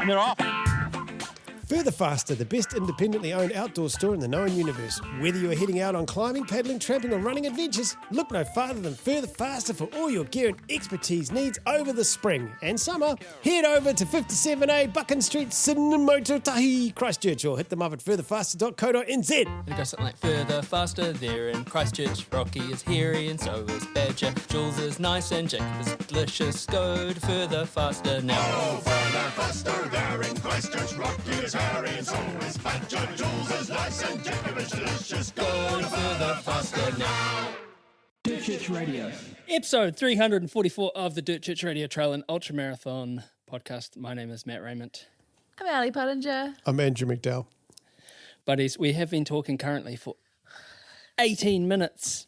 And they're off. Further Faster, the best independently owned outdoor store in the known universe. Whether you're heading out on climbing, paddling, tramping or running adventures, look no farther than Further Faster for all your gear and expertise needs over the spring and summer. Head over to 57A Buchan Street, Sydney, Mototahi, Christchurch, or hit them up at furtherfaster.co.nz. It goes something like further, faster, there in Christchurch. Rocky is hairy and so is Badger. Jules is nice and Jacob is delicious. Go to further, faster now. Oh, further, faster, there in Christchurch. Rocky is hairy and so is Badger. Jules is nice and Jacob is delicious. Go to further, faster now. Dirt Church Radio. Episode 344 of the Dirt Church Radio Trail and Ultramarathon podcast. My name is Matt Raymond. I'm Ali Pottinger. I'm Andrew McDowall. Buddies, we have been talking currently for 18 minutes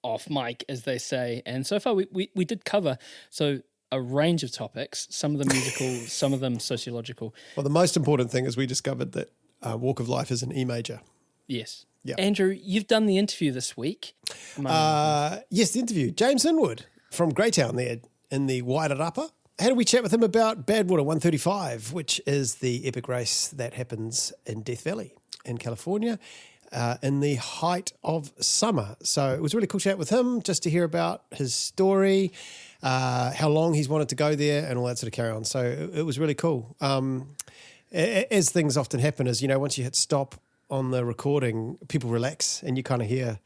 off mic, as they say. And so far we did cover a range of topics, some of them musical, some of them sociological. Well, the most important thing is we discovered that Walk of Life is an E major. Yes. Yeah. Andrew, you've done the interview this week. Yes, the interview. James Inwood from Greytown there in the Wairarapa. How did we chat with him about Badwater 135, which is the epic race that happens in Death Valley in California in the height of summer. So it was a really cool chat with him just to hear about his story, how long he's wanted to go there and all that sort of carry on. So it was really cool. As things often happen is, once you hit stop on the recording, people relax and you kind of hear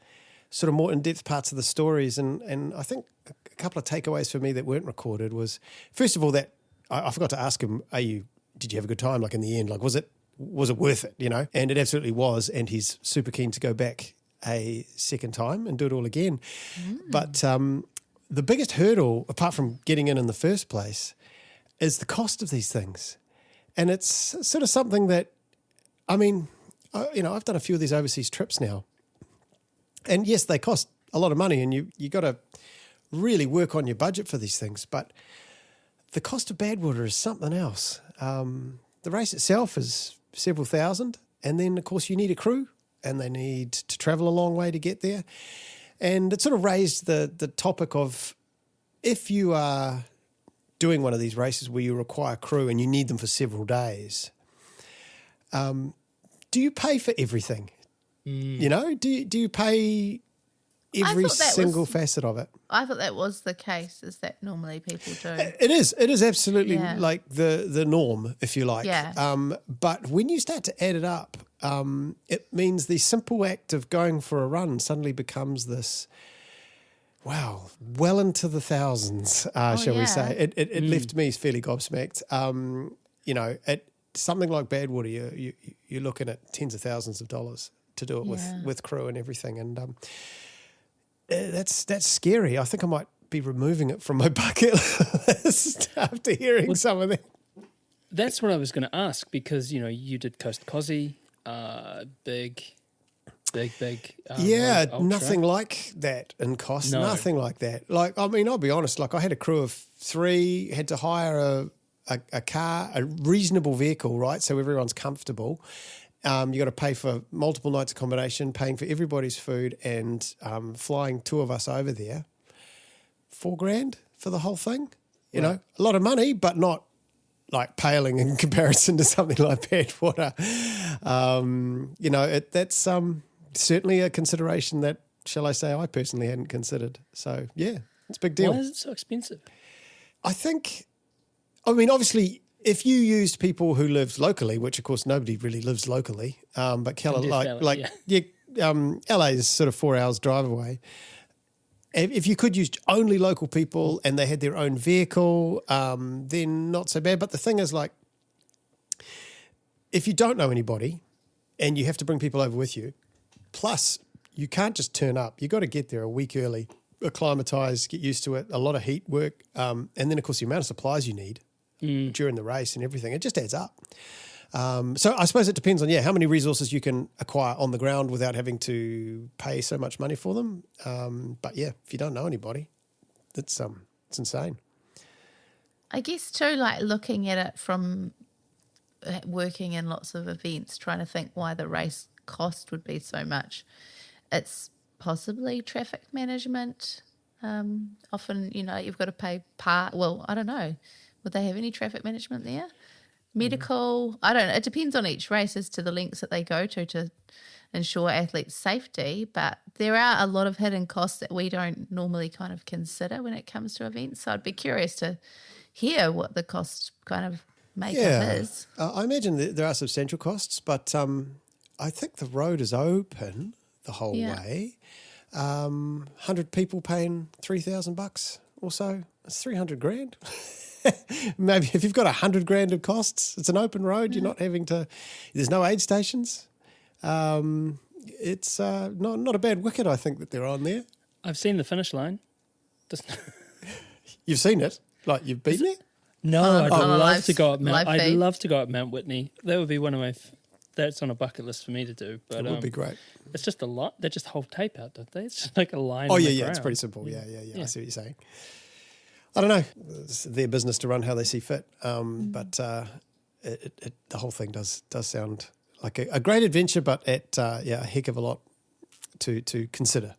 sort of more in-depth parts of the stories. And I think a couple of takeaways for me that weren't recorded was, first of all, that I forgot to ask him, did you have a good time? Like in the end, like was it worth it, And it absolutely was. And he's super keen to go back a second time and do it all again. But the biggest hurdle, apart from getting in the first place, is the cost of these things. And it's sort of something that, I've done a few of these overseas trips now. And yes, they cost a lot of money and you got to really work on your budget for these things. But the cost of Badwater is something else. The race itself is several thousand. And then, of course, you need a crew and they need to travel a long way to get there. And it sort of raised the topic of if you are doing one of these races where you require crew and you need them for several days, do you pay for everything? Do you pay every single facet of it? I thought that was the case, is that normally people do. It is absolutely like the norm, if you like. Yeah. But when you start to add it up, it means the simple act of going for a run suddenly becomes this, wow, well into the thousands, shall we say. It left me fairly gobsmacked. Something like Badwater, you're looking at tens of thousands of dollars to do it with crew and everything. And that's scary. I think I might be removing it from my bucket list after hearing some of that. That's what I was going to ask because, you did Kosci, big. Nothing like that in cost. No. Nothing like that. I'll be honest. I had a crew of 3, had to hire a car, a reasonable vehicle, right? So everyone's comfortable. You got to pay for multiple nights accommodation, paying for everybody's food, and flying 2 of us over there. $4,000 for the whole thing. A lot of money, but not like paling in comparison to something like Badwater. That's certainly a consideration that, shall I say, I personally hadn't considered. So yeah, it's a big deal. Why is it so expensive? Obviously, if you used people who lived locally, which of course nobody really lives locally, but LA is sort of 4 hours drive away. If you could use only local people and they had their own vehicle, then not so bad. But the thing is, if you don't know anybody and you have to bring people over with you, plus you can't just turn up. You got to get there a week early, acclimatise, get used to it, a lot of heat work, and then of course the amount of supplies you need during the race and everything, it just adds up. So I suppose it depends on, how many resources you can acquire on the ground without having to pay so much money for them. But if you don't know anybody, it's insane. I guess too, looking at it from working in lots of events, trying to think why the race cost would be so much. It's possibly traffic management. Often, you've got to pay I don't know. Would they have any traffic management there? medical. I don't know. It depends on each race as to the lengths that they go to ensure athletes' safety. But there are a lot of hidden costs that we don't normally kind of consider when it comes to events. So I'd be curious to hear what the cost kind of makeup is. I imagine that there are substantial costs, but I think the road is open the whole way. 100 people paying $3,000 or so. It's $300,000. Maybe if you've got $100,000 of costs, it's an open road. You're not having to. There's no aid stations. It's not a bad wicket, I think, that they're on there. I've seen the finish line. You've seen it, like you've been there. No, I'd love to go up live I'd feed. love to go up Mount Whitney. That would be one of my. That's on a bucket list for me to do. But It would be great. It's just a lot. They just hold tape out, don't they? It's just like a line. Oh on yeah, the it's ground. pretty simple. Yeah. I see what you're saying. I don't know. It's their business to run how they see fit. But the whole thing does sound like a great adventure, but at a heck of a lot to consider.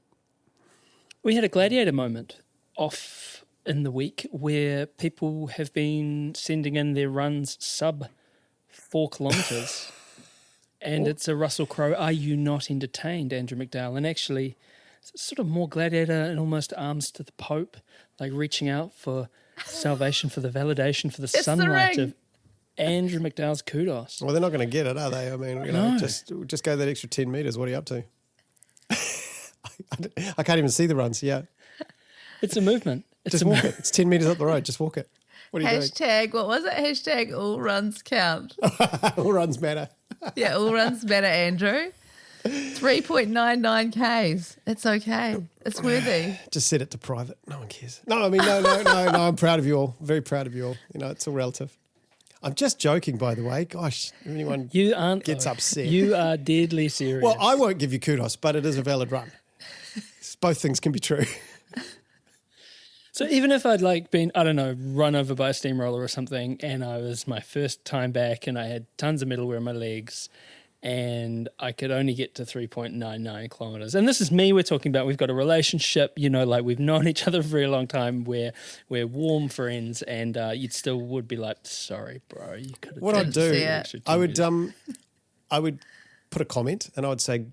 We had a gladiator moment off in the week where people have been sending in their runs sub 4 kilometres. And it's a Russell Crowe, Are You Not Entertained, Andrew McDowall. And actually, it's sort of more gladiator and almost arms to the Pope, like reaching out for salvation, for the validation, for the It's the sunlight ring. of Andrew McDowall's kudos. Well, they're not going to get it, are they? I mean, No. just go that extra 10 metres. What are you up to? I can't even see the runs. Yeah, It's a movement. It's just a walk it. It's 10 metres up the road. Just walk it. What are you Hashtag, what was it? Hashtag all runs count. doing? All runs matter. Yeah, all runs matter, Andrew. 3.99 Ks. It's okay. It's worthy. Just set it to private. No one cares. No, I mean, no. I'm proud of you all. Very proud of you all. You know, it's all relative. I'm just joking, by the way. Gosh, if anyone You aren't. gets upset. You are deadly serious. Well, I won't give you kudos, but it is a valid run. Both things can be true. So even if I'd been, I don't know, run over by a steamroller or something, and I was my first time back and I had tons of metalwear on my legs and I could only get to 3.99 kilometres. And this is me we're talking about. We've got a relationship, we've known each other for a very long time. We're warm friends, and you still would be like, sorry, bro, you could have What I'd see do, it. I would put a comment and I would say,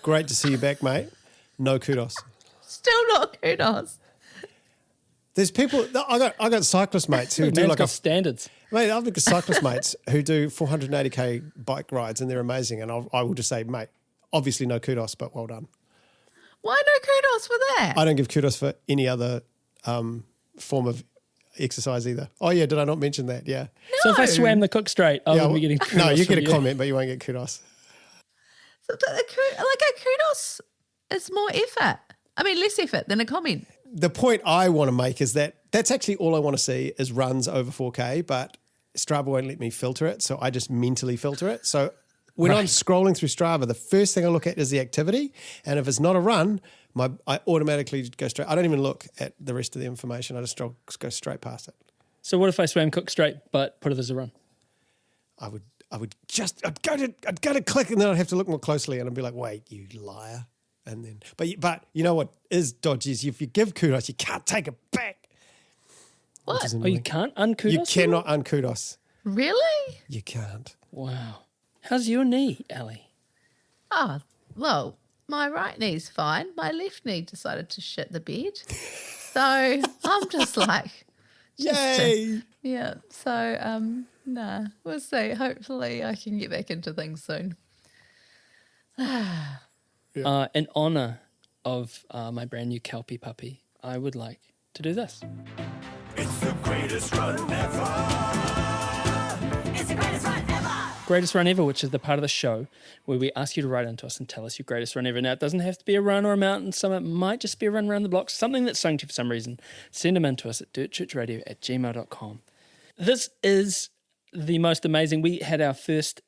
great to see you back, mate. No kudos. Still not kudos. There's people, I got cyclist mates who do Man's like got standards. Mate, I've got cyclist mates who do 480k bike rides and they're amazing. And I will just say, mate, obviously no kudos, but well done. Why no kudos for that? I don't give kudos for any other form of exercise either. Oh yeah, did I not mention that? Yeah. So if I swam the Cook Straight, I Yeah, wouldn't be getting kudos no, you from get a comment, but you won't get kudos. So a kudos is more effort. I mean, less effort than a comment. The point I want to make is that that's actually all I want to see is runs over 4K, but Strava won't let me filter it, so I just mentally filter it. So when I'm scrolling through Strava, the first thing I look at is the activity, and if it's not a run, I automatically go straight. I don't even look at the rest of the information. I just go straight past it. So what if I swam Cook Straight but put it as a run? I'd go to click, and then I'd have to look more closely, and I'd be like, wait, you liar. And then, but you know what is dodgy is if you give kudos, you can't take it back. What? Oh, you can't unkudos? You cannot unkudos. Really? You can't. Wow. How's your knee, Ali? Oh, well, my right knee's fine. My left knee decided to shit the bed. So I'm just like, Yay! yeah. So, nah, we'll see. Hopefully I can get back into things soon. In honour of my brand new Kelpie puppy, I would like to do this. It's the greatest run ever. It's the greatest run ever. Greatest Run Ever, which is the part of the show where we ask you to write into us and tell us your greatest run ever. Now, it doesn't have to be a run or a mountain. Some it might just be a run around the block, something that sung to you for some reason. Send them in to us at dirtchurchradio@gmail.com. This is the most amazing. We had our first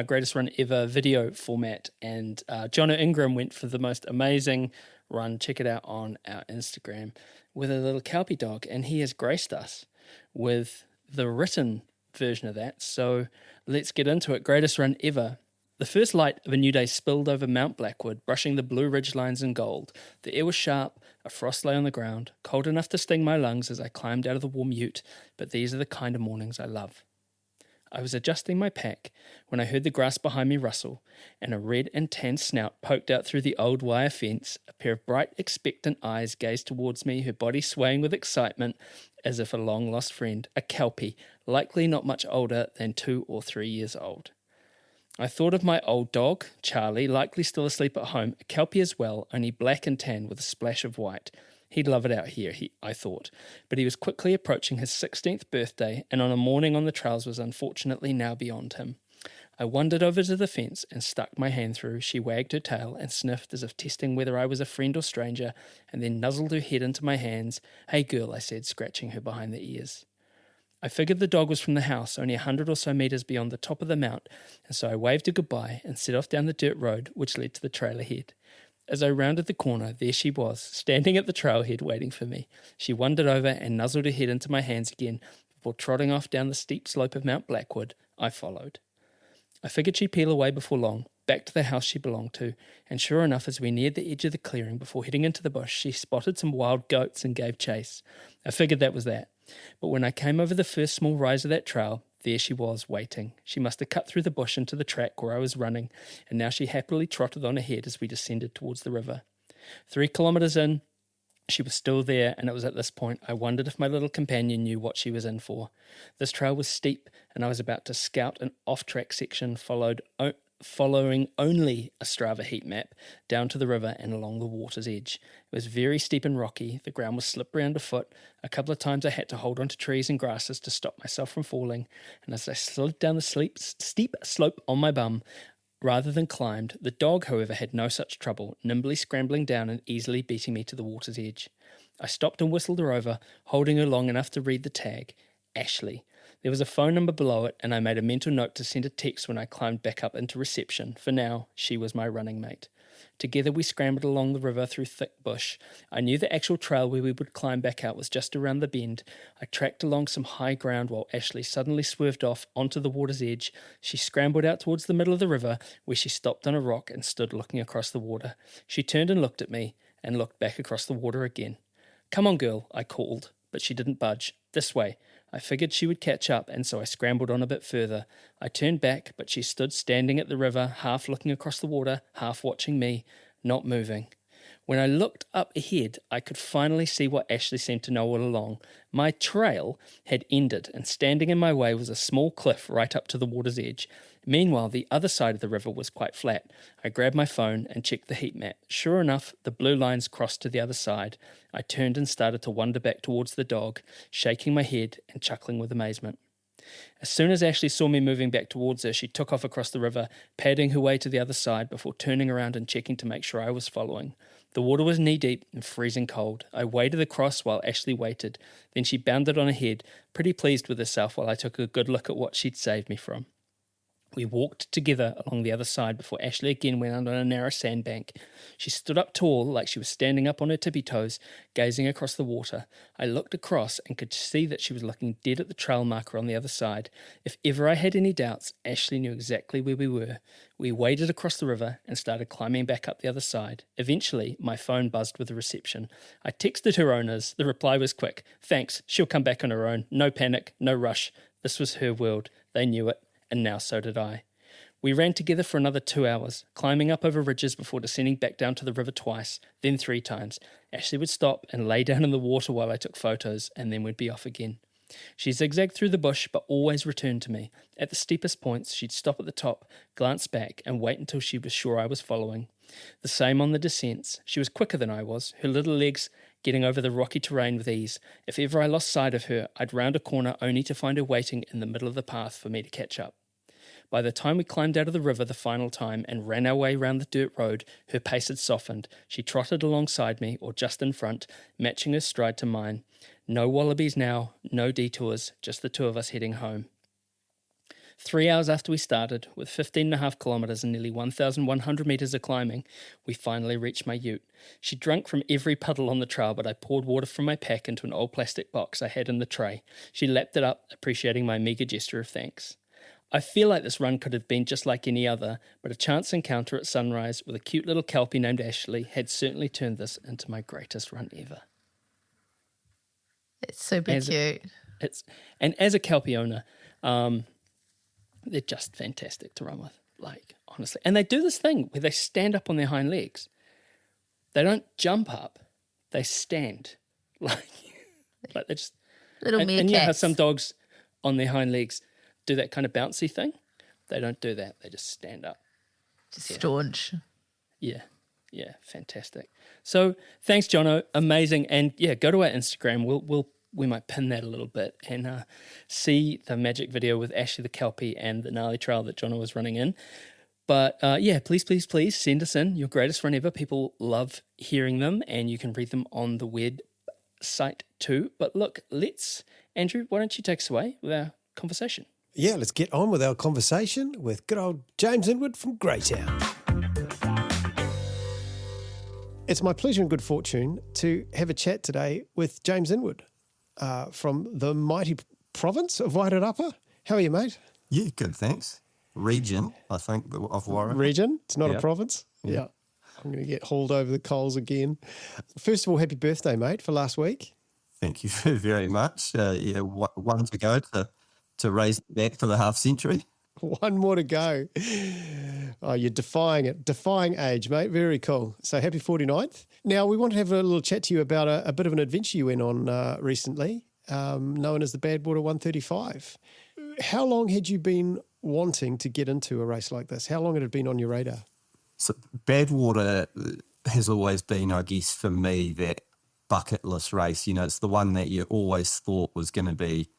Greatest Run Ever video format, and Jono Ingram went for the most amazing run. Check it out on our Instagram with a little Kelpie dog, and he has graced us with the written version of that. So let's get into it. Greatest Run Ever. The first light of a new day spilled over Mount Blackwood, brushing the blue ridge lines in gold. The air was sharp, a frost lay on the ground, cold enough to sting my lungs as I climbed out of the warm ute, but these are the kind of mornings I love. I was adjusting my pack when I heard the grass behind me rustle, and a red and tan snout poked out through the old wire fence. A pair of bright, expectant eyes gazed towards me, her body swaying with excitement as if a long-lost friend, a kelpie, likely not much older than 2 or 3 years old. I thought of my old dog, Charlie, likely still asleep at home, a kelpie as well, only black and tan with a splash of white. He'd love it out here, I thought, but he was quickly approaching his 16th birthday, and on a morning on the trails was unfortunately now beyond him. I wandered over to the fence and stuck my hand through. She wagged her tail and sniffed as if testing whether I was a friend or stranger, and then nuzzled her head into my hands. "Hey girl," I said, scratching her behind the ears. I figured the dog was from the house, only 100 or so metres beyond the top of the mount, and so I waved her goodbye and set off down the dirt road which led to the trail ahead. As I rounded the corner, there she was, standing at the trailhead waiting for me. She wandered over and nuzzled her head into my hands again before trotting off down the steep slope of Mount Blackwood. I followed. I figured she'd peel away before long, back to the house she belonged to, and sure enough, as we neared the edge of the clearing before heading into the bush, she spotted some wild goats and gave chase. I figured that was that. But when I came over the first small rise of that trail, there she was, waiting. She must have cut through the bush into the track where I was running, and now she happily trotted on ahead as we descended towards the river. 3 kilometres in, she was still there, and it was at this point I wondered if my little companion knew what she was in for. This trail was steep, and I was about to scout an off-track section following only a Strava heat map down to the river and along the water's edge. It was very steep and rocky. The ground was slippery underfoot. A couple of times I had to hold onto trees and grasses to stop myself from falling, and as I slid down the steep slope on my bum, rather than climbed, the dog, however, had no such trouble, nimbly scrambling down and easily beating me to the water's edge. I stopped and whistled her over, holding her long enough to read the tag. Ashley. There was a phone number below it, and I made a mental note to send a text when I climbed back up into reception. For now, she was my running mate. Together we scrambled along the river through thick bush. I knew the actual trail where we would climb back out was just around the bend. I tracked along some high ground while Ashley suddenly swerved off onto the water's edge. She scrambled out towards the middle of the river, where she stopped on a rock and stood looking across the water. She turned and looked at me, and looked back across the water again. "Come on, girl," I called, but she didn't budge. "This way." I figured she would catch up, and so I scrambled on a bit further. I turned back, but she stood standing at the river, half looking across the water, half watching me, not moving. When I looked up ahead, I could finally see what Ashley seemed to know all along. My trail had ended, and standing in my way was a small cliff right up to the water's edge. Meanwhile, the other side of the river was quite flat. I grabbed my phone and checked the heat map. Sure enough, the blue lines crossed to the other side. I turned and started to wander back towards the dog, shaking my head and chuckling with amazement. As soon as Ashley saw me moving back towards her, she took off across the river, padding her way to the other side before turning around and checking to make sure I was following. The water was knee-deep and freezing cold. I waded across while Ashley waited. Then she bounded on ahead, pretty pleased with herself while I took a good look at what she'd saved me from. We walked together along the other side before Ashley again went out on a narrow sandbank. She stood up tall, like she was standing up on her tippy toes, gazing across the water. I looked across and could see that she was looking dead at the trail marker on the other side. If ever I had any doubts, Ashley knew exactly where we were. We waded across the river and started climbing back up the other side. Eventually, my phone buzzed with a reception. I texted her owners. The reply was quick. "Thanks, she'll come back on her own. No panic, no rush." This was her world. They knew it. And now so did I. We ran together for another 2 hours, climbing up over ridges before descending back down to the river twice, then 3 times. Ashley would stop and lay down in the water while I took photos, and then we'd be off again. She zigzagged through the bush, but always returned to me. At the steepest points, she'd stop at the top, glance back, and wait until she was sure I was following. The same on the descents. She was quicker than I was, her little legs getting over the rocky terrain with ease. If ever I lost sight of her, I'd round a corner only to find her waiting in the middle of the path for me to catch up. By the time we climbed out of the river the final time and ran our way round the dirt road, her pace had softened. She trotted alongside me, or just in front, matching her stride to mine. No wallabies now, no detours, just the two of us heading home. 3 hours after we started, with 15.5 kilometres and nearly 1,100 metres of climbing, we finally reached my ute. She drank from every puddle on the trail, but I poured water from my pack into an old plastic box I had in the tray. She lapped it up, appreciating my meagre gesture of thanks. I feel like this run could have been just like any other, but a chance encounter at sunrise with a cute little kelpie named Ashley had certainly turned this into my greatest run ever. It's super cute. And as a kelpie owner, They're just fantastic to run with, like, honestly. And they do this thing where they stand up on their hind legs. They don't jump up, they stand. Like they just... Little and meerkats. you know how some dogs on their hind legs do that kind of bouncy thing? They don't do that. They just stand up. Just staunch. Yeah, fantastic. So thanks, Jono. Amazing. And yeah, go to our Instagram. We might pin that a little bit and see the magic video with Ashley the Kelpie and the gnarly trail that Jono was running in. But yeah, please send us in your greatest run ever. People love hearing them, and you can read them on the website too. But look, Andrew, why don't you take us away with our conversation? Yeah, let's get on with our conversation with good old James Inwood from Greytown. It's my pleasure and good fortune to have a chat today with James Inwood from the mighty province of Wairarapa. How are you, mate? Yeah, good, thanks. Region, I think, of Wairarapa. Region? It's not a Yeah. province? Yeah. I'm going to get hauled over the coals again. First of all, happy birthday, mate, for last week. Thank you very much. One to go to raise it back for the half century. One more to go. Oh, you're defying it. Defying age, mate. Very cool. So happy 49th. Now, we want to have a little chat to you about a bit of an adventure you went on recently, known as the Badwater 135. How long had you been wanting to get into a race like this? How long had it been on your radar? So Badwater has always been, I guess, for me, that bucket list race. You know, it's the one that you always thought was going to be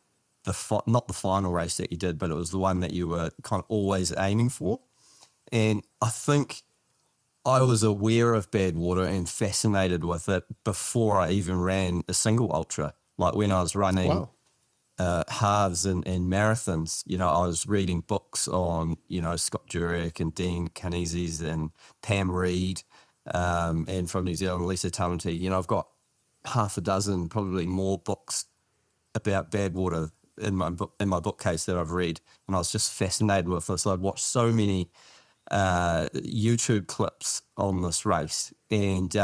not the final race that you did, but it was the one that you were kind of always aiming for. And I think I was aware of Badwater and fascinated with it before I even ran a single ultra. Like when I was running halves and marathons, you know, I was reading books on, you know, Scott Jurek and Dean Canizes and Pam Reed, and from New Zealand, Lisa Tamanti. You know, I've got half a dozen, probably more books about Badwater in my bookcase that I've read, and I was just fascinated with this. I'd watched so many YouTube clips on this race, and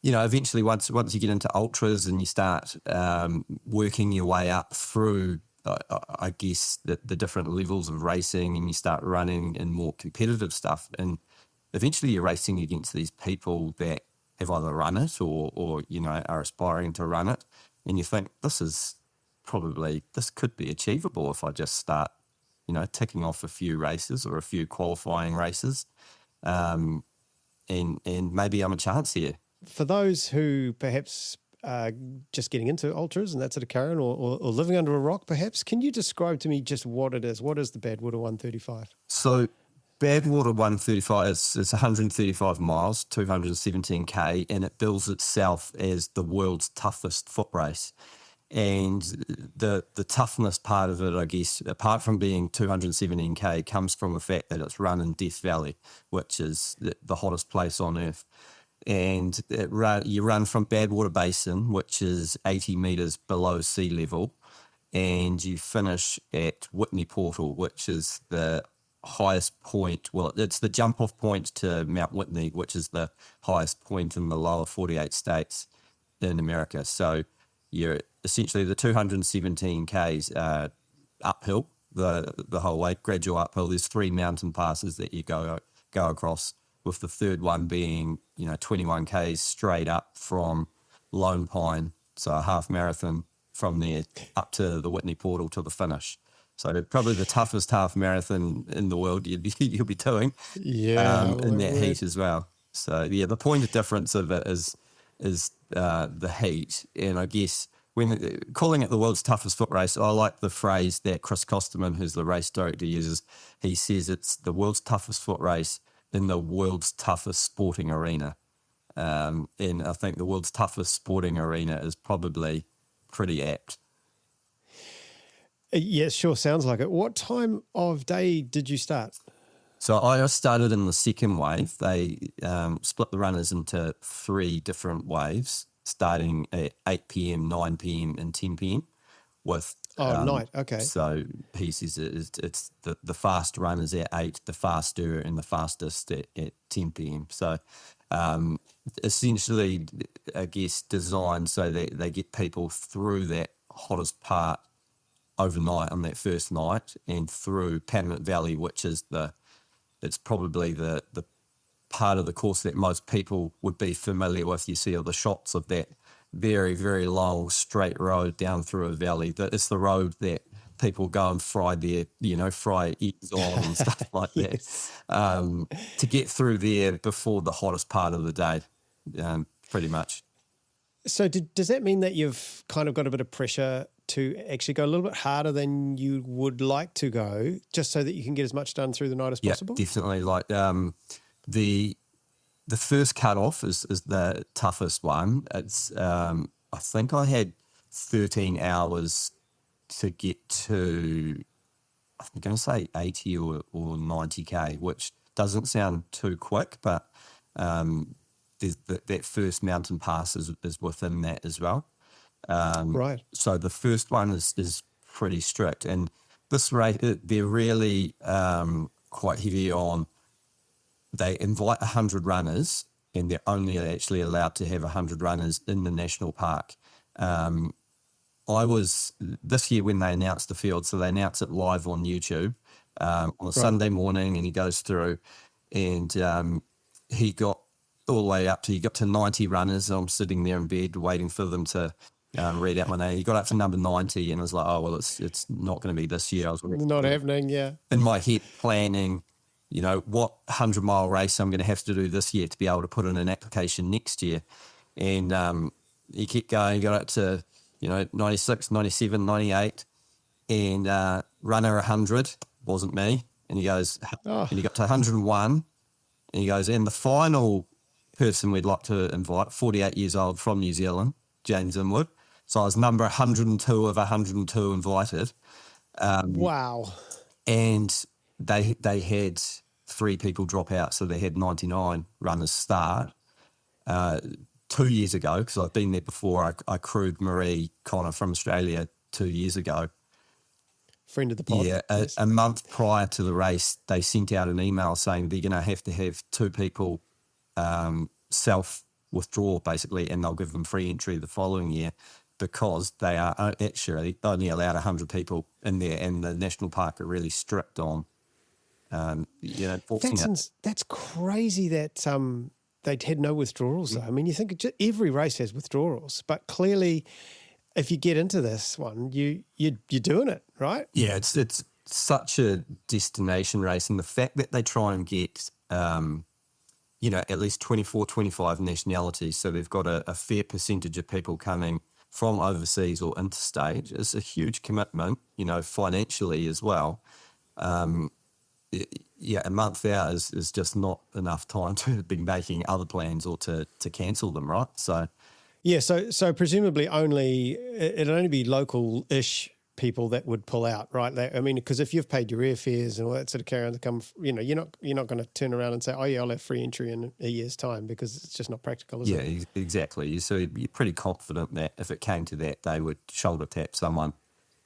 you know, eventually once you get into ultras and you start working your way up through, I guess, the different levels of racing, and you start running in more competitive stuff, and eventually you're racing against these people that have either run it or you know, are aspiring to run it, and you think this could be achievable if I just start, you know, ticking off a few races or a few qualifying races, and maybe I'm a chance here. For those who perhaps are just getting into ultras and that's at a current or living under a rock, perhaps, can you describe to me just what it is? What is the Badwater 135? So Badwater 135 is 135 miles, 217k, and it bills itself as the world's toughest foot race. And the toughness part of it, I guess, apart from being 217k, comes from the fact that it's run in Death Valley, which is the hottest place on earth. And you run from Badwater Basin, which is 80 metres below sea level, and you finish at Whitney Portal, which is the highest point. Well, it's the jump-off point to Mount Whitney, which is the highest point in the lower 48 states in America. So you're essentially the 217 Ks uphill the whole way, gradual uphill. There's 3 mountain passes that you go across, with the third one being, you know, 21 Ks straight up from Lone Pine, so a half marathon from there up to the Whitney Portal to the finish. So probably the toughest half marathon in the world you'll be doing, in that heat as well. So yeah, the point of difference of it is the heat, and I guess when calling it the world's toughest foot race, I like the phrase that Chris Kosterman, who's the race director, uses. He says it's the world's toughest foot race in the world's toughest sporting arena. And I think the world's toughest sporting arena is probably pretty apt. Yeah, sure sounds like it. What time of day did you start? So I started in the second wave. They split the runners into 3 different waves, starting at 8 p.m, 9 p.m, and 10 p.m. with night. Okay. So he says it's the fast runners at 8, the faster and the fastest at 10 p.m. So essentially, I guess, designed so that they get people through that hottest part overnight on that first night and through Panamint Valley, which is it's probably the part of the course that most people would be familiar with. You see all the shots of that very, very long straight road down through a valley. It's the road that people go and fry eggs on and stuff like Yes. that to get through there before the hottest part of the day, pretty much. So does that mean that you've kind of got a bit of pressure to actually go a little bit harder than you would like to go, just so that you can get as much done through the night as possible? Yeah, definitely. Like the first cutoff is the toughest one. It's I think I had 13 hours to get to, I'm going to say 80 or 90k, which doesn't sound too quick, but that first mountain pass is within that as well. Right. So the first one is pretty strict, and this rate they're really quite heavy on. They invite 100 runners, and they're only actually allowed to have 100 runners in the national park. I was this year when they announced the field, so they announced it live on YouTube on a Sunday morning, and he goes through, and he got all the way up to, he got to 90 runners. I'm sitting there in bed waiting for them to read out my name. He got up to number 90, and I was like, oh, well, it's not going to be this year. I was Not happening, yeah. in my head planning, what 100-mile race I'm going to have to do this year to be able to put in an application next year. And he kept going, got up to, 96, 97, 98, and runner 100 wasn't me. And he goes, and he got to 101, and he goes, and the final person we'd like to invite, 48 years old from New Zealand, James Inwood. So I was number 102 of 102 invited. Wow. And they had 3 people drop out, so they had 99 runners start. 2 years ago, because I've been there before, I crewed Marie Connor from Australia 2 years ago. Friend of the pod. Yeah, Yes. a month prior to the race, they sent out an email saying they're going to have 2 people self-withdraw, basically, and they'll give them free entry the following year, because they are actually only allowed 100 people in there, and the national park are really strict on, forcing it. That's crazy that they'd had no withdrawals, though. I mean, you think every race has withdrawals, but clearly if you get into this one, you're doing it, right? Yeah, it's such a destination race, and the fact that they try and get at least 24, 25 nationalities, so they've got a fair percentage of people coming from overseas or interstate, is a huge commitment, financially as well. A month out is just not enough time to be making other plans or to cancel them, right? So Yeah, so presumably it'd only be local-ish people that would pull out, right? Because if you've paid your airfares and all that sort of carry on to come, you're not going to turn around and say, oh yeah, I'll have free entry in a year's time, because it's just not practical, is it? Yeah, exactly. So you're pretty confident that if it came to that, they would shoulder tap someone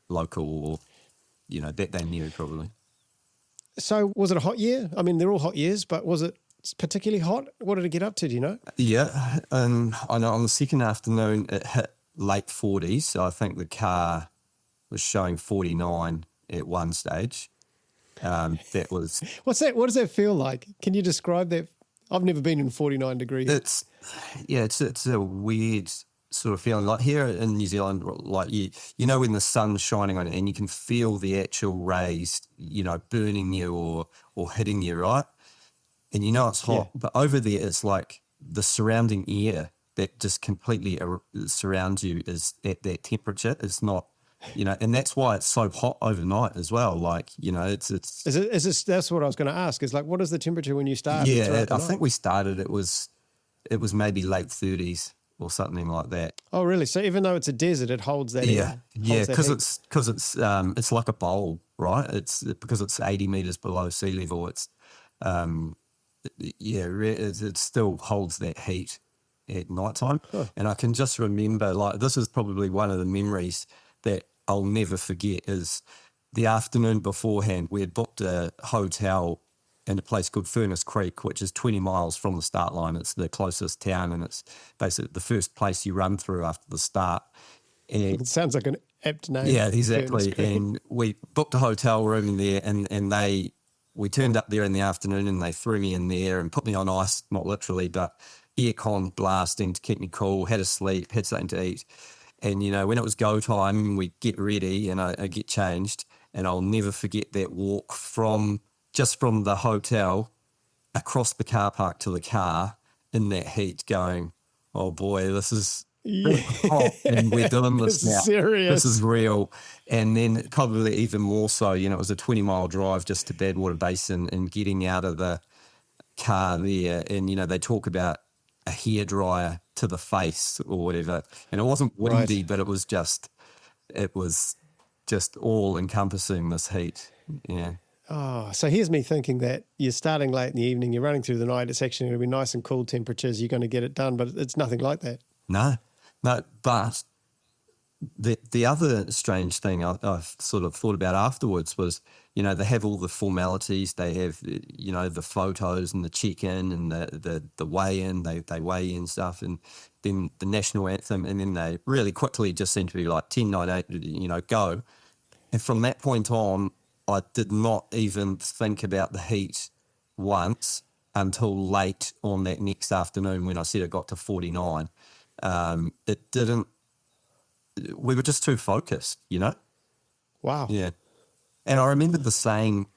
local or, that they knew probably. So was it a hot year? I mean, they're all hot years, but was it particularly hot? What did it get up to, do you know? Yeah, and I know on the second afternoon it hit late 40s, so I think the car was showing 49 at one stage. That was... What's that? What does that feel like? Can you describe that? I've never been in 49 degrees. It's a weird sort of feeling. Like here in New Zealand, like when the sun's shining on it and you can feel the actual rays, burning you or hitting you, right? And it's hot. Yeah. But over there, it's like the surrounding air that just completely surrounds you is at that temperature. It's not, and that's why it's so hot overnight as well. Like, it's. Is this, that's what I was going to ask, is like, what is the temperature when you start? Yeah, I think we started, it was maybe late 30s or something like that. Oh, really? So even though it's a desert, it holds that air? Yeah, because it's like a bowl, right? It's because it's 80 meters below sea level. It's it still holds that heat at nighttime. Huh. And I can just remember, like, this is probably one of the memories that I'll never forget, is the afternoon beforehand, we had booked a hotel in a place called Furnace Creek, which is 20 miles from the start line. It's the closest town, and it's basically the first place you run through after the start. And It sounds like an apt name. yeah, for exactly. Furnace Creek. And we booked a hotel room there, and we turned up there in the afternoon, and they threw me in there and put me on ice, not literally, but aircon blasting to keep me cool. Had a sleep, had something to eat, and when it was go time, we get ready, and I get changed, and I'll never forget that walk from the hotel across the car park to the car in that heat, going, oh boy, this is hot, and we're doing this This is now. serious. This is real. And then probably even more so, it was a 20-mile drive just to Badwater Basin, and getting out of the car there, and they talk about a hairdryer to the face or whatever, and it wasn't windy, but it was just all encompassing, this heat. Yeah. Oh, so here's me thinking that you're starting late in the evening, you're running through the night, it's actually going to be nice and cool temperatures, you're going to get it done, but it's nothing like that. No, but the other strange thing I've sort of thought about afterwards was, they have all the formalities, they have, the photos and the check-in and the weigh-in, they weigh in stuff, and then the national anthem, and then they really quickly just seem to be like 10, 9, 8, go. And from that point on, I did not even think about the heat once until late on that next afternoon when I said it got to 49. It didn't. We were just too focused, Wow. Yeah. And I remember the saying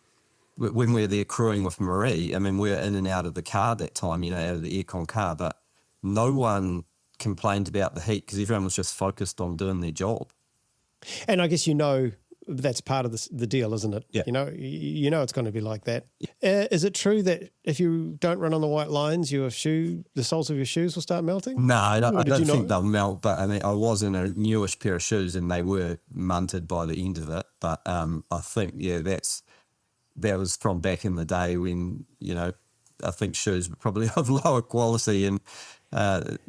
when we were there crewing with Marie. I mean, we were in and out of the car that time, out of the aircon car, but no one complained about the heat because everyone was just focused on doing their job. And I guess that's part of the deal, isn't it? Yeah. It's going to be like that. Is it true that if you don't run on the white lines, the soles of your shoes will start melting? No, I don't you think not? they'll melt, but I mean, I was in a newish pair of shoes and they were munted by the end of it. But I think, that was from back in the day when, I think shoes were probably of lower quality, and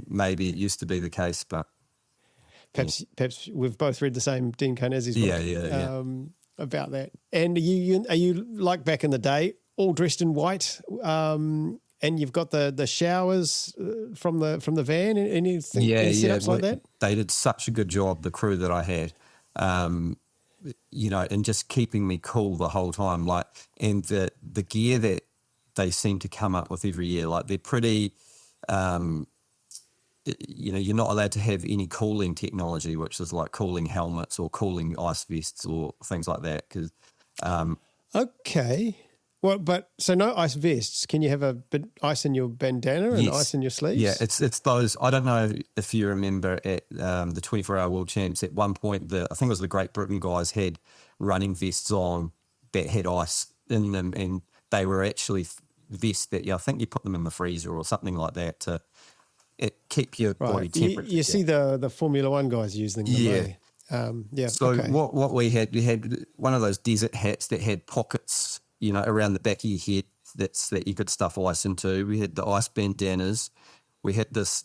maybe it used to be the case, but Perhaps we've both read the same Dean Karnazes book. Yeah. About that. And are you like back in the day, all dressed in white, and you've got the showers from the van? Any setups like that? They did such a good job, the crew that I had, and just keeping me cool the whole time. Like, and the gear that they seem to come up with every year, like they're pretty. You're not allowed to have any cooling technology, which is like cooling helmets or cooling ice vests or things like that. Because okay, well, but so no ice vests. Can you have a bit ice in your bandana and yes. ice in your sleeves? Yeah, it's those. I don't know if you remember at the 24-hour World Champs at one point, I think it was the Great Britain guys had running vests on that had ice in them, and they were actually vests that I think you put them in the freezer or something like that to keep your body temperature. You see the Formula One guys using them. Yeah. So okay. what we had one of those desert hats that had pockets, around the back of your head that you could stuff ice into. We had the ice bandanas. We had this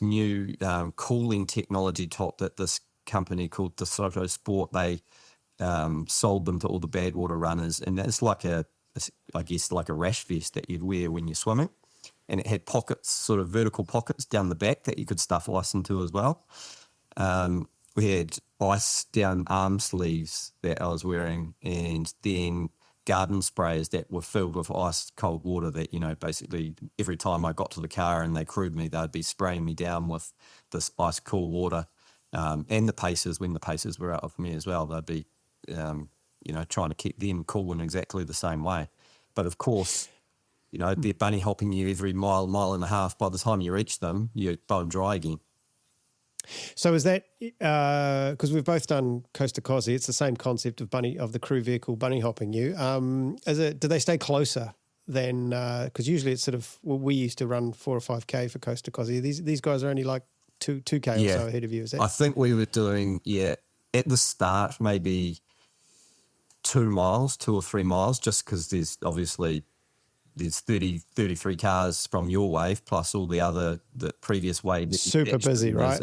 new cooling technology top that this company called DeSoto Sport, they sold them to all the Badwater runners, and that's like I guess like a rash vest that you'd wear when you're swimming. And it had pockets, sort of vertical pockets down the back that you could stuff ice into as well. We had ice down arm sleeves that I was wearing, and then garden sprays that were filled with ice cold water that, basically every time I got to the car and they crewed me, they'd be spraying me down with this ice cool water. And the pacers, when the pacers were out with me as well, they'd be, trying to keep them cool in exactly the same way. But of course, they're bunny hopping you every mile and a half. By the time you reach them, you're bone dry again. So is that because we've both done Coast to Kosci? It's the same concept of the crew vehicle bunny hopping you. Do they stay closer than because usually it's sort of we used to run 4 or 5K for Coast to Kosci. These guys are only like 2K or so ahead of you. Is that? I think we were doing at the start maybe 2 or 3 miles, just because there's 33 cars from your wave plus all the previous wave. Super busy, right?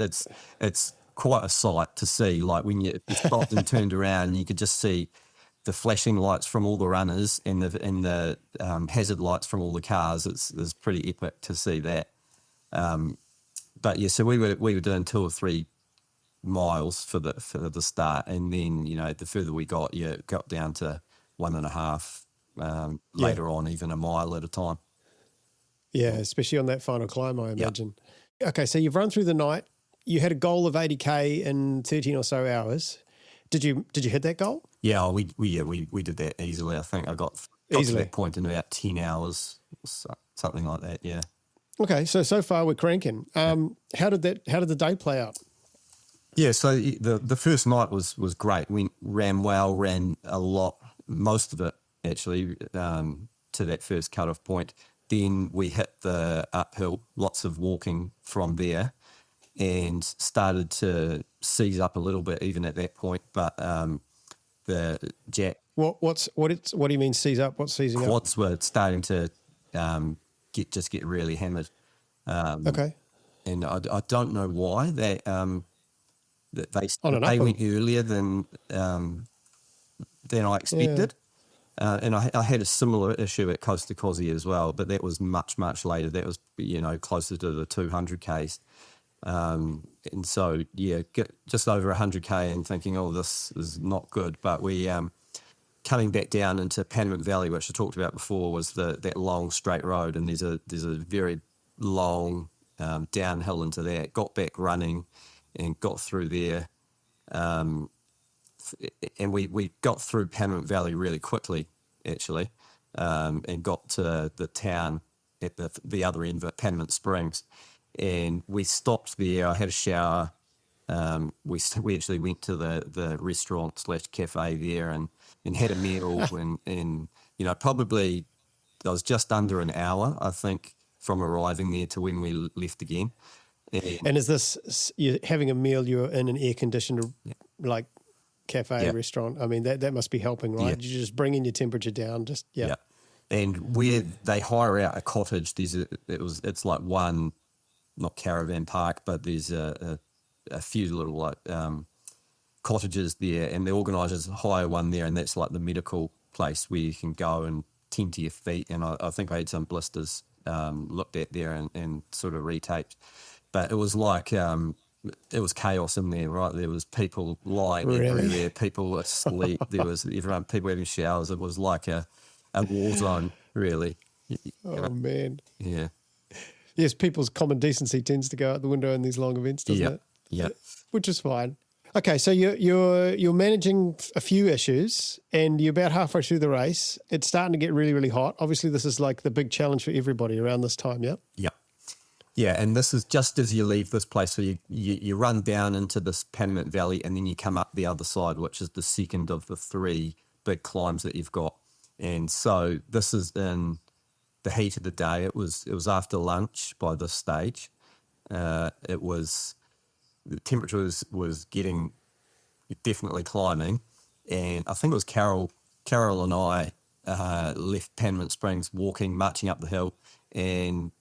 It's quite a sight to see. Like when you stopped and turned around, you could just see the flashing lights from all the runners and the hazard lights from all the cars. It's pretty epic to see that. But yeah, so we were doing 2 or 3 miles for the start, and then the further we got, it got down to 1.5. Later on, even a mile at a time. Yeah, especially on that final climb, I Yeah. imagine. Okay, so you've run through the night. You had a goal of 80K in 13 or so hours. Did you hit that goal? Yeah, we did that easily. I think I got to that point in about 10 hours, something like that. Yeah. Okay, so far we're cranking. How did the day play out? Yeah, so the first night was great. We ran well, ran a lot, most of it actually, to that first cutoff point. Then we hit the uphill, lots of walking from there, and started to seize up a little bit even at that point. But the jack What do you mean seize up? What's seizing up? quads were starting to get really hammered. Okay. And I don't know why that they On an they uphill. went earlier than I expected. And I had a similar issue at Kosci as well, but that was much later. That was closer to the 200Ks. And so just over 100K and thinking, oh, this is not good. But we coming back down into Panamint Valley, which I talked about before, was that long straight road, and there's a very long downhill into that. Got back running and got through there. And we got through Panamint Valley really quickly, actually, and got to the town at the other end of Panamint Springs. And we stopped there. I had a shower. We actually went to the restaurant / cafe there and had a meal. and probably I was just under an hour, I think, from arriving there to when we left again. And is this you're having a meal? You're in an air conditioned like cafe restaurant. I mean that must be helping, right? Yeah. You're just bringing your temperature down. Yeah. And where they hire out a cottage, it's like one, not caravan park, but there's a few little cottages there, and the organisers hire one there, and that's like the medical place where you can go and tend to your feet. And I think I had some blisters looked at there and sort of retaped. But it was like it was chaos in there, right? There was people lying everywhere, people asleep. There was people having showers. It was like a war zone, really. Oh man. Yeah. Yes, people's common decency tends to go out the window in these long events, doesn't it? Yeah. Which is fine. Okay, so you're managing a few issues, and you're about halfway through the race. It's starting to get really, really hot. Obviously, this is like the big challenge for everybody around this time. Yeah. Yeah. Yeah, and this is just as you leave this place. So you run down into this Panamint Valley, and then you come up the other side, which is the second of the 3 big climbs that you've got. And so this is in the heat of the day. It was after lunch by this stage. The temperature was getting definitely climbing, and I think it was Carol and I left Panamint Springs marching up the hill, and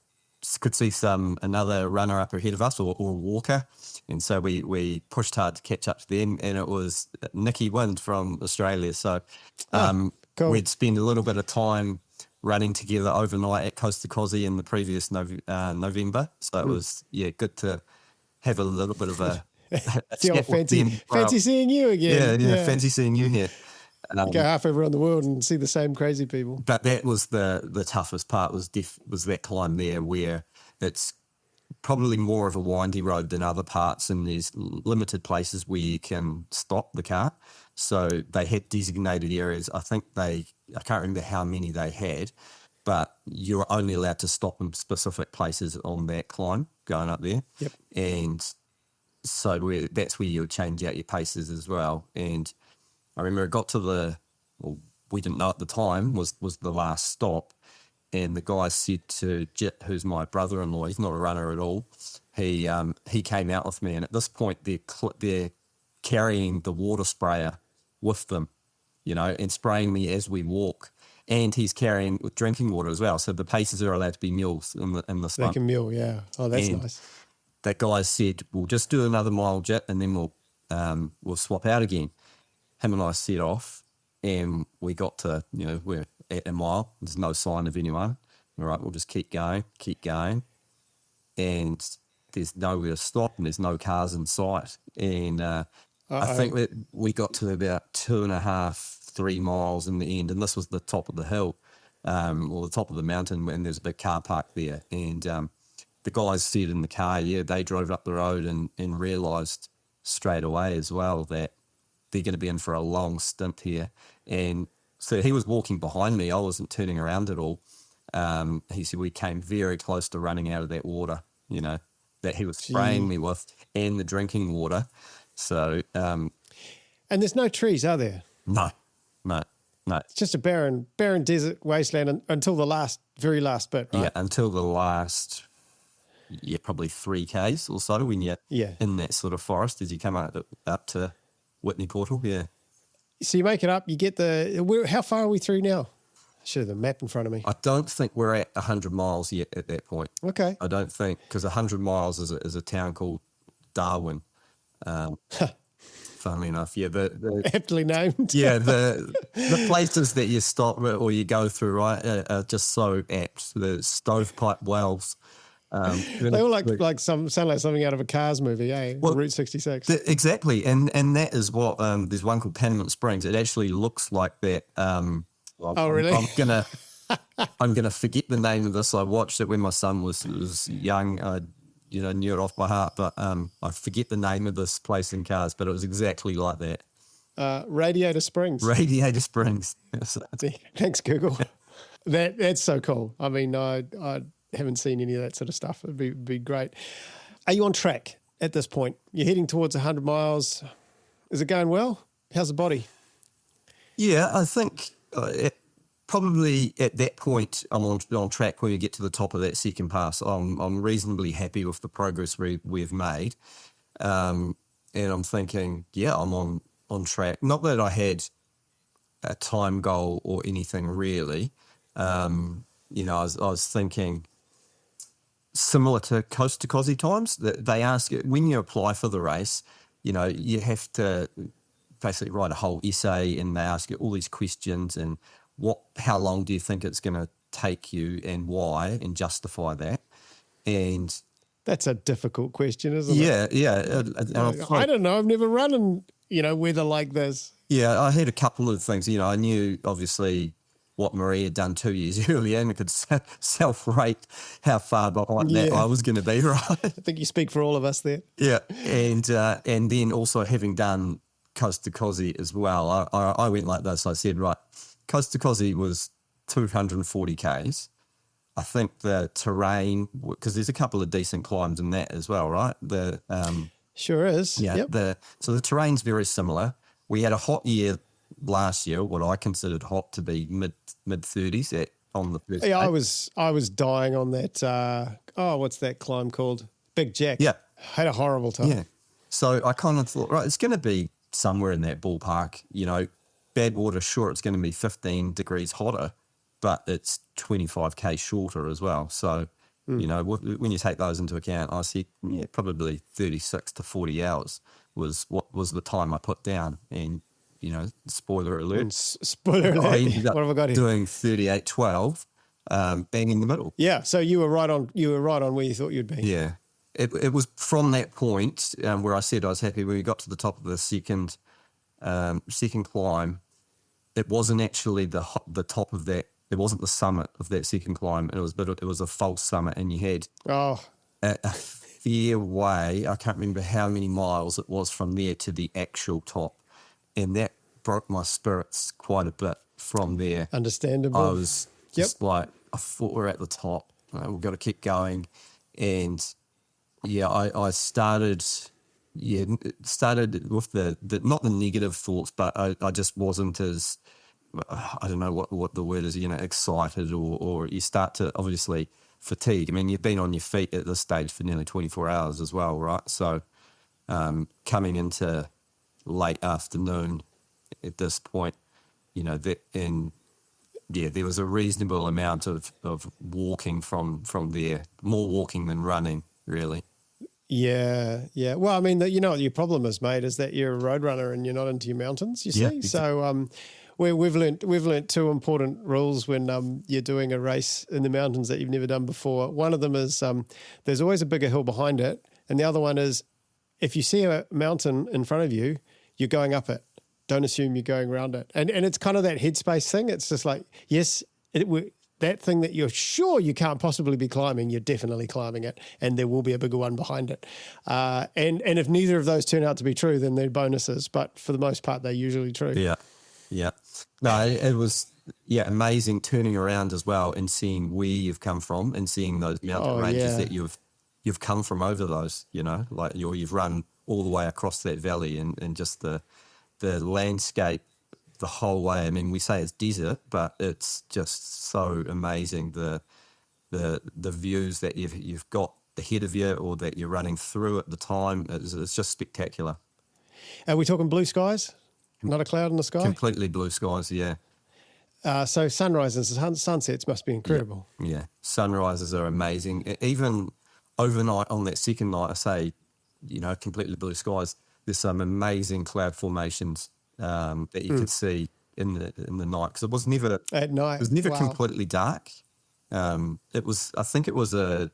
could see another runner up ahead of us or a walker, and so we pushed hard to catch up to them, and it was Nicky Wind from Australia. So cool. We'd spend a little bit of time running together overnight at Kosci in the previous November, so it was good to have a little bit of a chat with them. Fancy seeing you again. Yeah, fancy seeing you here. You go halfway around the world and see the same crazy people. But that was the toughest part, was that climb there, where it's probably more of a windy road than other parts, and there's limited places where you can stop the car. So they had designated areas. I can't remember how many they had, but you're only allowed to stop in specific places on that climb going up there. Yep. And so that's where you would change out your paces as well. And I remember it got to we didn't know at the time, was the last stop. And the guy said to Jit, who's my brother-in-law, he's not a runner at all. He came out with me, and at this point they're carrying the water sprayer with them, and spraying me as we walk. And he's carrying drinking water as well. So the paces are allowed to be mules in the They can mule, yeah. Oh, that's nice. That guy said, "We'll just do another mile, Jit, and then we'll swap out again." Him and I set off, and we got to, we're at a mile. There's no sign of anyone. All right, we'll just keep going. And there's nowhere to stop and there's no cars in sight. And I think that we got to about 2.5, 3 miles in the end, and this was the top of the hill, or the top of the mountain, and there's a big car park there. And the guys said in the car, they drove up the road and realised straight away as well that they're going to be in for a long stint here. And so he was walking behind me. I wasn't turning around at all. He said we came very close to running out of that water, that he was spraying me with, and the drinking water. So, and there's no trees, are there? No. It's just a barren desert wasteland until the very last bit, right? Yeah, until the last, probably 3 Ks or so when you're in that sort of forest as you come up to Whitney Portal. Yeah. So you make it up. You get how far are we through now? I should have the map in front of me. I don't think we're at 100 miles yet at that point. Okay. I don't think, because 100 miles is a town called Darwin. Funnily enough, the aptly named. Yeah, the places that you stop or you go through, right, are just so apt. The stovepipe wells. They all sound like something out of a Cars movie, eh? Well, Route 66. Exactly, and that is what there's one called Panamint Springs. It actually looks like that. Really? I'm gonna forget the name of this. I watched it when my son was young. I knew it off by heart, but I forget the name of this place in Cars. But it was exactly like that. Radiator Springs. Radiator Springs. Thanks, Google. That's so cool. I mean, I haven't seen any of that sort of stuff. It'd be great. Are you on track at this point? You're heading towards 100 miles. Is it going well? How's the body? Yeah, I think probably at that point I'm on track where you get to the top of that second pass. I'm reasonably happy with the progress we've made. And I'm thinking, I'm on track. Not that I had a time goal or anything really. I was thinking similar to Coast to Kosci times, that they ask you, when you apply for the race, you have to basically write a whole essay, and they ask you all these questions and how long do you think it's going to take you and why, and justify that. And that's a difficult question, isn't it? Yeah. I don't know. I've never run in, weather like this. Yeah, I had a couple of things. I knew obviously what Marie had done 2 years earlier, and I could self-rate how far behind that I was going to be, right? I think you speak for all of us there. Yeah, and then also having done Coast to Kosci as well, I went like this. I said, right, Coast to Kosci was 240 Ks. I think the terrain, because there's a couple of decent climbs in that as well, right? Sure is. Yeah. Yep. So the terrain's very similar. We had a hot year last year, what I considered hot to be mid 30s on the first day. I was dying on that. What's that climb called? Big Jack. Yeah, had a horrible time. Yeah, so I kind of thought, right, it's going to be somewhere in that ballpark. Badwater, sure, it's going to be 15 degrees hotter, but it's 25k shorter as well. So when you take those into account, I see probably 36 to 40 hours was what was the time I put down, and spoiler alert. Spoiler alert. I ended up what have I got here? Doing 38:12, bang in the middle. Yeah, so you were right on. You were right on where you thought you'd be. Yeah, it was from that point where I said I was happy when we got to the top of the second climb. It wasn't actually the top of that. It wasn't the summit of that second climb. It was a false summit, and you had a fair way. I can't remember how many miles it was from there to the actual top. And that broke my spirits quite a bit from there. Understandable. I was just I thought we're at the top. We've got to keep going. And I started with the not the negative thoughts, but I just wasn't as, I don't know what the word is, excited or you start to obviously fatigue. I mean, you've been on your feet at this stage for nearly 24 hours as well, right? So coming into late afternoon at this point, there was a reasonable amount of walking from there, more walking than running, really. Yeah. Well, I mean, what your problem is, mate, is that you're a road runner and you're not into your mountains, you see? Yeah, exactly. So we've learnt two important rules when you're doing a race in the mountains that you've never done before. One of them is there's always a bigger hill behind it, and the other one is if you see a mountain in front of you, you're going up it. Don't assume you're going around it. And it's kind of that headspace thing. It's just like, yes, that thing that you're sure you can't possibly be climbing, you're definitely climbing it, and there will be a bigger one behind it. And if neither of those turn out to be true, then they're bonuses. But for the most part, they're usually true. Yeah. No, it was amazing turning around as well and seeing where you've come from and seeing those mountain ranges that you've come from over those. Like you've run all the way across that valley and just the landscape the whole way. I mean, we say it's desert, but it's just so amazing the views that you've got ahead of you or that you're running through at the time. It's just spectacular. Are we talking blue skies? Not a cloud in the sky? Completely blue skies, yeah. So sunrises and sunsets must be incredible. Yeah. Sunrises are amazing. Even overnight on that second night, I say, completely blue skies. There's some amazing cloud formations that you could see in the night, because it was never at night. It was never completely dark. I think it was a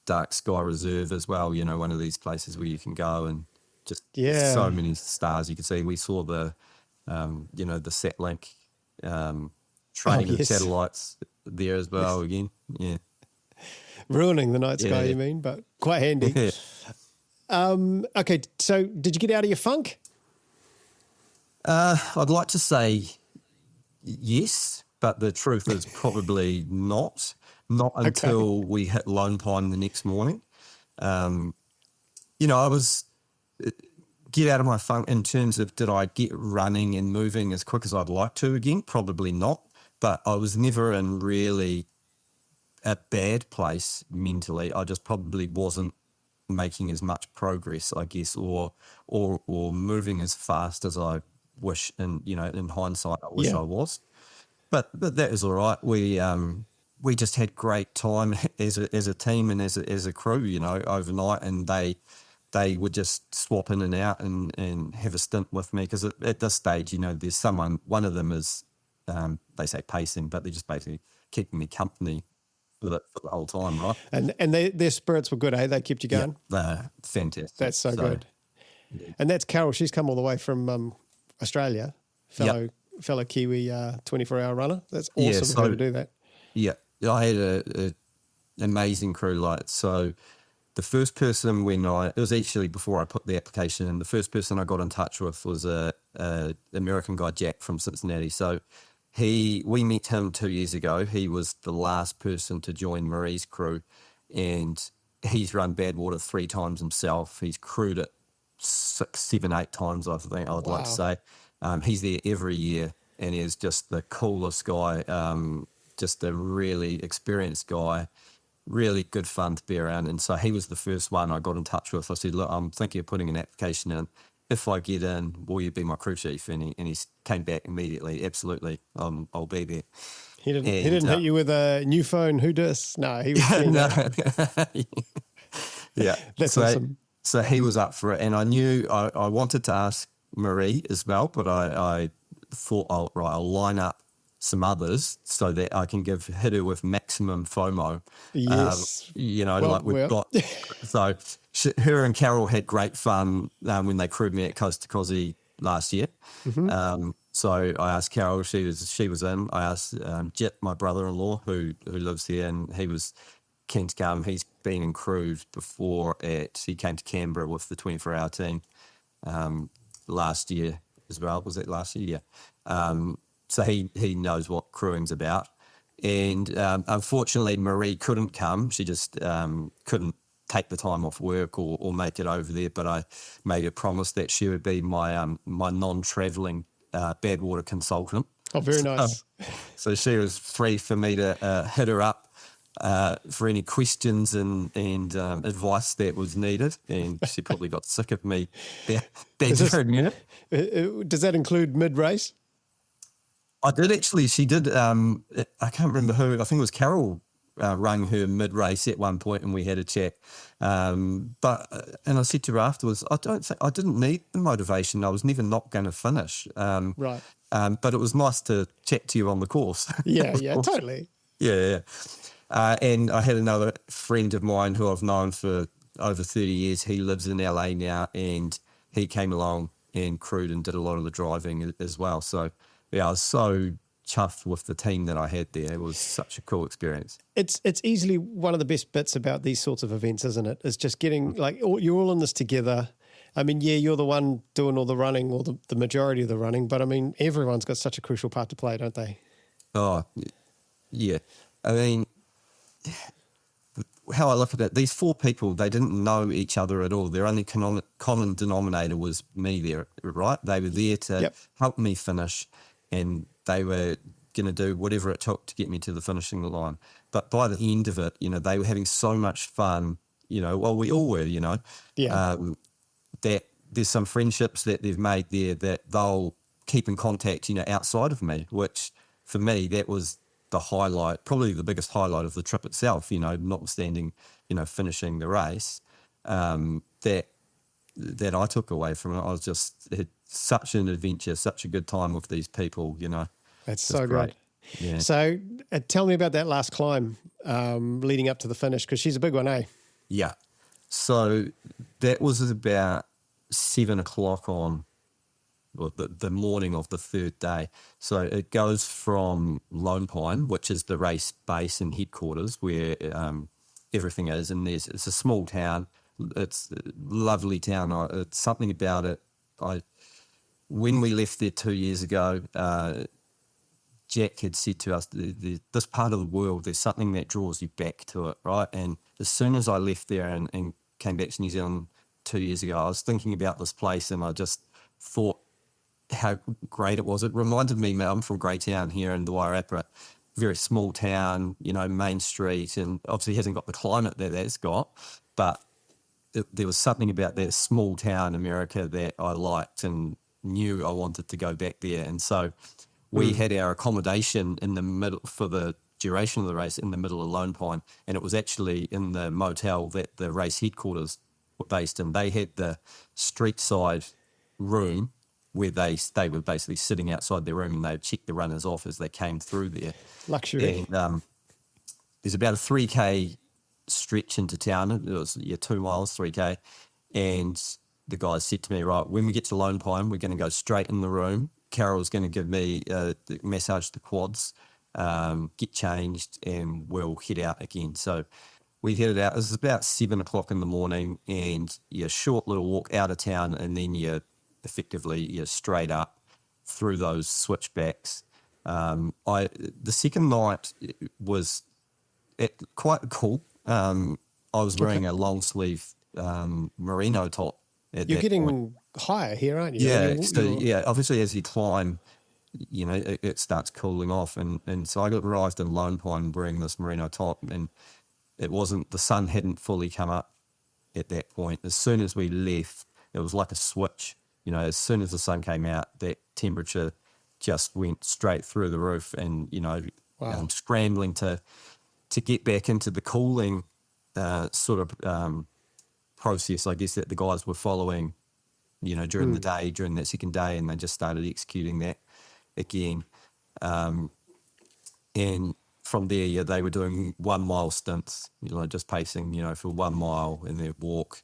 dark sky reserve as well. One of these places where you can go and just so many stars you could see. We saw the the Satlink training of satellites there as well. Again, ruining the night sky. You mean, but quite handy. Okay, so did you get out of your funk? I'd like to say yes, but the truth is probably not. Not until we hit Lone Pine the next morning. I was get out of my funk in terms of did I get running and moving as quick as I'd like to again? Probably not. But I was never in really a bad place mentally. I just probably wasn't making as much progress, I guess, or moving as fast as I wish. And in hindsight, I wish I was. But that is all right. We just had great time as a team and as a crew, overnight, and they would just swap in and out and have a stint with me, because at this stage, there's one of them is they say pacing, but they're just basically keeping me company for the whole time, right? And their spirits were good, eh? They kept you going? Yeah, they're fantastic. That's so good. Yeah. And that's Carol. She's come all the way from Australia, fellow Kiwi 24-hour runner. That's awesome of her to do that. Yeah, I had an amazing crew. So the first person it was actually before I put the application in, the first person I got in touch with was a American guy, Jack, from Cincinnati. So we met him 2 years ago. He was the last person to join Marie's crew, and he's run Badwater 3 times himself. He's crewed it 6, 7, 8 times, I think I would like to say. He's there every year, and he's just the coolest guy, just a really experienced guy, really good fun to be around. And so he was the first one I got in touch with. I said, look, I'm thinking of putting an application in. If I get in, will you be my crew chief? And he came back immediately. Absolutely, I'll be there. He didn't hit you with a new phone. Who does? No, he was. Yeah, that's awesome. So he was up for it, and I knew I wanted to ask Marie as well, but I thought, I'll line up some others so that I can give Hidu with maximum FOMO. Yes. We've got. So her and Carol had great fun when they crewed me at Kosci last year. Mm-hmm. So I asked Carol, she was in. I asked Jit, my brother-in-law, who lives here, and he was keen to come. He's been in crews before. He came to Canberra with the 24-hour team last year as well. Was it last year? Yeah. So he knows what crewing's about. And unfortunately, Marie couldn't come. She just couldn't take the time off work or make it over there. But I made a promise that she would be my non-travelling Badwater consultant. Oh, very nice. So she was free for me to hit her up for any questions and advice that was needed. And she probably got sick of me badgering her. Does that include mid-race? I did actually. She did. I can't remember who. I think it was Carol rung her mid-race at one point and we had a chat. And I said to her afterwards, I didn't need the motivation. I was never not going to finish. Right. But it was nice to chat to you on the course. Yeah, totally. Yeah. And I had another friend of mine who I've known for over 30 years. He lives in LA now, and he came along and crewed and did a lot of the driving as well. So, yeah, I was so chuffed with the team that I had there. It was such a cool experience. It's easily one of the best bits about these sorts of events, isn't it? It's just getting, you're all in this together. I mean, yeah, you're the one doing all the running, or the majority of the running, but I mean, everyone's got such a crucial part to play, don't they? Oh, yeah. I mean, how I look at it, these 4 people, they didn't know each other at all. Their only common denominator was me there, right? They were there to help me finish, and they were going to do whatever it took to get me to the finishing line. But by the end of it, they were having so much fun, well, we all were, that there's some friendships that they've made there that they'll keep in contact, outside of me, which for me, that was the highlight, probably the biggest highlight of the trip itself, notwithstanding, finishing the race, that I took away from it. I was just had such an adventure, such a good time with these people, That's so great. Yeah. So tell me about that last climb leading up to the finish, because she's a big one, eh? Yeah. So that was about 7 o'clock on the morning of the third day. So it goes from Lone Pine, which is the race base and headquarters where everything is, and it's a small town. It's a lovely town. It's something about it. When we left there 2 years ago, Jack had said to us, this part of the world, there's something that draws you back to it, right? And as soon as I left there and came back to New Zealand 2 years ago, I was thinking about this place, and I just thought how great it was. It reminded me, I'm from Greytown here in the Wairarapa, very small town, main street, and obviously hasn't got the climate that that's got, but there was something about that small town America that I liked and knew I wanted to go back there. And so we had our accommodation in the middle for the duration of the race in the middle of Lone Pine, and it was actually in the motel that the race headquarters were based in. They had the street side room where they were basically sitting outside their room, and they'd check the runners off as they came through there. Luxury. And there's about a 3K stretch into town. It was 2 miles, 3K. And the guys said to me, right, when we get to Lone Pine, we're going to go straight in the room. Carol's going to give me a massage the quads, get changed, and we'll head out again. So we headed out. It was about 7 o'clock in the morning, and short little walk out of town, and then effectively straight up through those switchbacks. The second night was quite cool. I was wearing a long sleeve merino top. You're getting higher here, aren't you? Yeah. Obviously, as you climb, it starts cooling off, and so I arrived in Lone Pine wearing this merino top, and the sun hadn't fully come up at that point. As soon as we left, it was like a switch. As soon as the sun came out, that temperature just went straight through the roof, and I'm scrambling to get back into the cooling process, I guess, that the guys were following, during the day, during that second day, and they just started executing that again. And from there, they were doing 1 mile stints, just pacing, for 1 mile in their walk.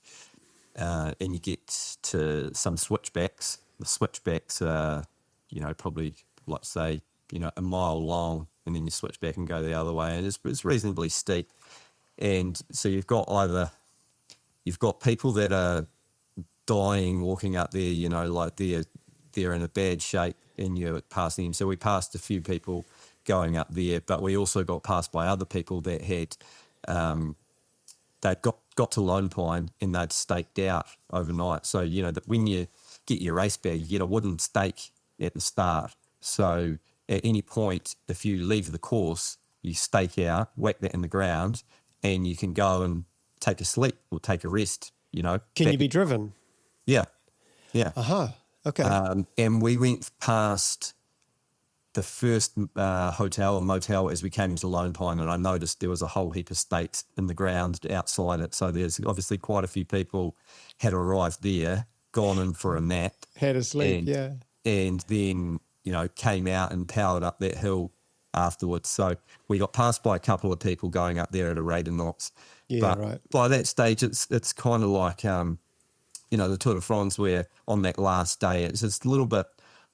And you get to some switchbacks. The switchbacks are, probably, let's say, a mile long, and then you switch back and go the other way, and it's reasonably steep. And so you've got people that are dying walking up there, like they're in a bad shape, and you're passing them. So we passed a few people going up there, but we also got passed by other people that had they'd got to Lone Pine and they'd staked out overnight. So, that when you get your race bag, you get a wooden stake at the start. So at any point, if you leave the course, you stake out, whack that in the ground, and you can go and take a sleep or take a rest, Can you be driven? Yeah. Uh-huh. Okay. And we went past the first hotel or motel as we came into Lone Pine, and I noticed there was a whole heap of stakes in the ground outside it. So there's obviously quite a few people had arrived there, gone in for a nap. Had a sleep, and, yeah. And then, came out and powered up that hill afterwards. So we got passed by a couple of people going up there at a rate of knots. Yeah, but right. by that stage, it's kind of like, the Tour de France, where on that last day, it's just a little bit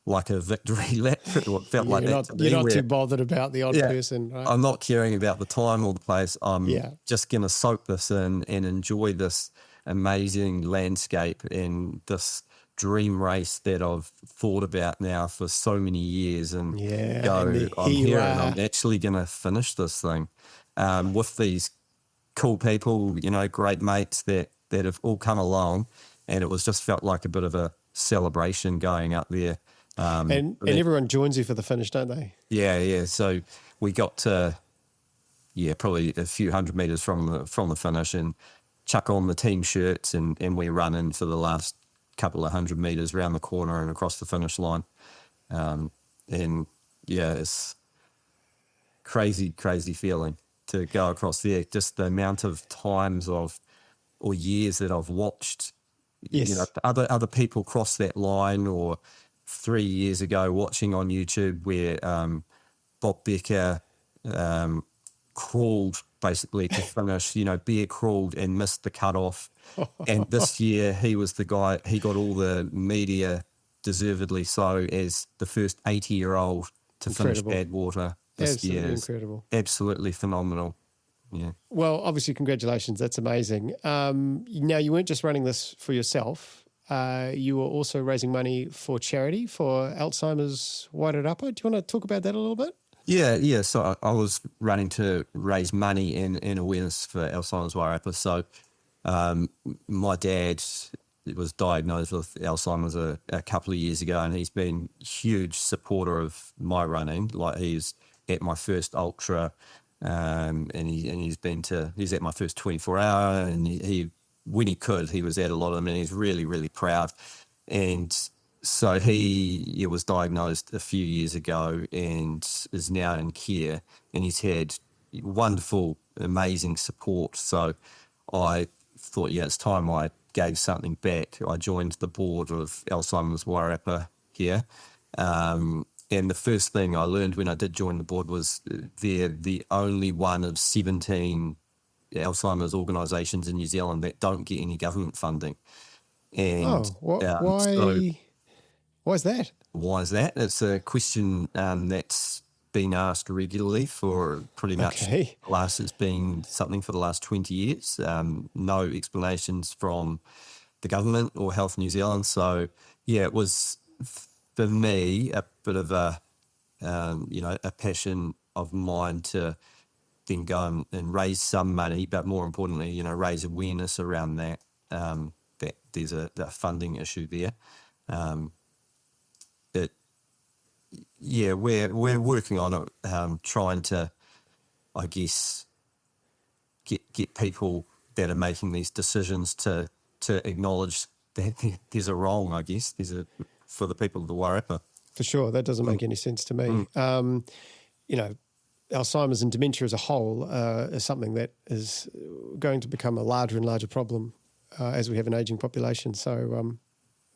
like a victory lap. It felt like that to me, You're not where, too bothered about the odd person, right? I'm not caring about the time or the place. I'm Yeah. just going to soak this in and enjoy this amazing landscape and this dream race that I've thought about now for so many years, and Yeah, go, and I'm here you here and are. I'm actually going to finish this thing with these cool people, great mates that have all come along, and it was just felt like a bit of a celebration going up there. And everyone joins you for the finish, don't they? Yeah. So we got to, probably a few hundred meters from the finish, and chuck on the team shirts, and we run in for the last couple of 100 meters around the corner and across the finish line. It's crazy feeling to go across there. Just the amount of times or years that I've watched, Yes. other people cross that line, or 3 years ago watching on YouTube where Bob Becker crawled basically to finish, bear crawled and missed the cutoff. And this year he was the guy, he got all the media, deservedly so, as the first 80-year-old to Incredible. finish Badwater this Absolutely year. incredible. Absolutely phenomenal. Yeah. Well, obviously, congratulations. That's amazing. Now, you weren't just running this for yourself. You were also raising money for charity for Alzheimer's Wairarapa. Do you want to talk about that a little bit? Yeah. So I was running to raise money and awareness for Alzheimer's Wairarapa. So my dad was diagnosed with Alzheimer's a couple of years ago, and he's been a huge supporter of my running. Like, he's at my first ultra, and he's at my first 24-hour, and he when he could, he was at a lot of them, and he's really, really proud. And so he was diagnosed a few years ago and is now in care, and he's had wonderful, amazing support. So I thought, it's time I gave something back. I joined the board of Alzheimer's Wairarapa here. And the first thing I learned when I did join the board was they're the only one of 17 Alzheimer's organisations in New Zealand that don't get any government funding. And why is that? Why is that? It's a question that's been asked regularly for pretty much it's been something for the last 20 years. No explanations from the government or Health New Zealand. So, it was, for me, a bit of a passion of mine to then go and raise some money, but more importantly, raise awareness around that, that there's a funding issue there. We're working on it, trying to, I guess, get people that are making these decisions to acknowledge that there's a wrong, I guess. For the people of the Wairarapa. For sure. That doesn't make any sense to me. Alzheimer's and dementia as a whole is something that is going to become a larger and larger problem as we have an ageing population. So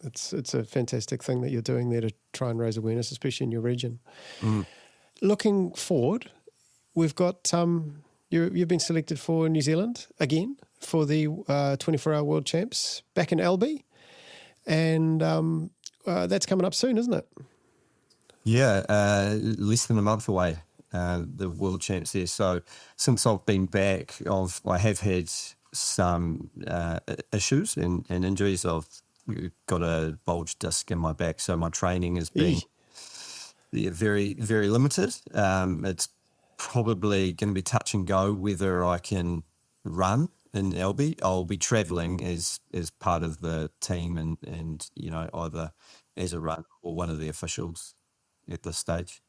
it's a fantastic thing that you're doing there to try and raise awareness, especially in your region. Looking forward, we've got you've been selected for New Zealand again for the 24-hour World Champs back in Albi, and that's coming up soon, isn't it? Yeah, less than a month away, the World Champs there. So since I've been back, I have had some issues and injuries. I've got a bulged disc in my back, so my training has been very, very limited. It's probably going to be touch and go whether I can run in Albi. I'll be travelling as part of the team and either as a run or one of the officials at this stage.